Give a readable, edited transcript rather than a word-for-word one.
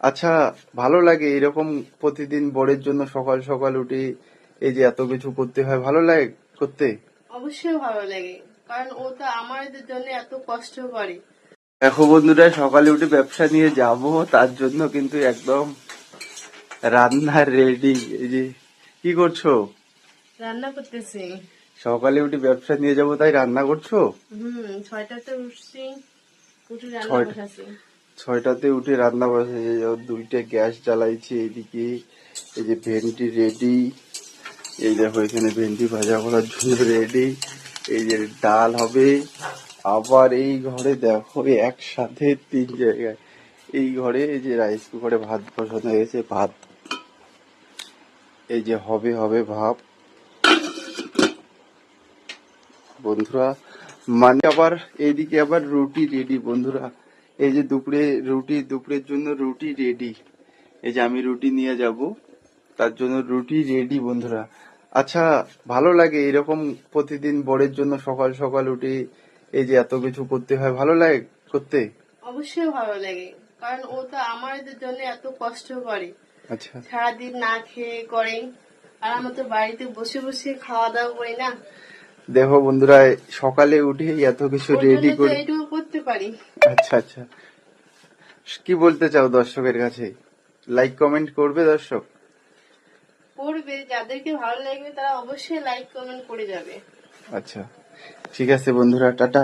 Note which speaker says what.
Speaker 1: আচ্ছা, ভালো লাগে এরকম প্রতিদিন বরের জন্য সকাল সকাল উঠে এই যে এত কিছু করতে হয়, ভালো লাগে করতে?
Speaker 2: অবশ্যই ভালো লাগে, কারণ ও তো আমাদের জন্য এত কষ্ট করে।
Speaker 1: দেখো বন্ধুরা, সকালে উঠে ব্যবসা নিয়ে যাব, তার জন্য কিন্তু একদম রান্নার রেডি। এই যে কি করছো?
Speaker 2: রান্না করতেছি।
Speaker 1: সকালে উঠে ব্যবসা নিয়ে যাব তাই রান্না করছো?
Speaker 2: 6টাতে উঠছি, উঠে রান্না
Speaker 1: ছয়টা
Speaker 2: বসাছি।
Speaker 1: 6টাতে উঠে রান্না বসে, দুইটা গ্যাস জ্বালাইছি এইদিকে। এই যে ভেন্ডি রেডি, এই দেখো এখানে ভেন্ডি ভাজা করার জন্য রেডি। এই যে ডাল হবে, আবার এই ঘরে দেখো একসাথে 3 জায়গায়। এই ঘরে এই যে রাইস কুকারে ভাত বসানো হয়েছে, ভাত এই যে হবে হবে ভাব বন্ধুরা। মানে আবার এইদিকে আবার রুটি রেডি বন্ধুরা। এই যে দুপুরে রুটি, দুপুরের জন্য রুটি রেডি। এই যে আমি রুটি নিয়ে যাব, তার জন্য রুটি রেডি বন্ধুরা। আচ্ছা, ভালো লাগে এরকম প্রতিদিন বরের জন্য সকাল সকাল উঠে এই যে এত কিছু করতে হয়, ভালো লাগে করতে?
Speaker 2: অবশ্যই ভালো লাগে, কারণ ও তো আমাদের জন্য এত কষ্ট করে,
Speaker 1: আচ্ছা,
Speaker 2: সারাদিন না খেয়ে করে। আর আমরা তো বাড়িতে বসে বসে খাওয়া দাওয়া করি না,
Speaker 1: দেখো বন্ধুরা, সকালে উঠে এত কিছু
Speaker 2: ওর জন্য
Speaker 1: রেডি
Speaker 2: তো
Speaker 1: করে।
Speaker 2: এইটুকু করতে পারি।
Speaker 1: আচ্ছা আচ্ছা, কি বলতে চাও দর্শকের কাছে? লাইক কমেন্ট করবে দর্শক?
Speaker 2: করবে, যাদেরকে ভালো লাগবে তারা অবশ্যই লাইক কমেন্ট করে যাবে।
Speaker 1: আচ্ছা, ঠিক আছে বন্ধুরা, টাটা।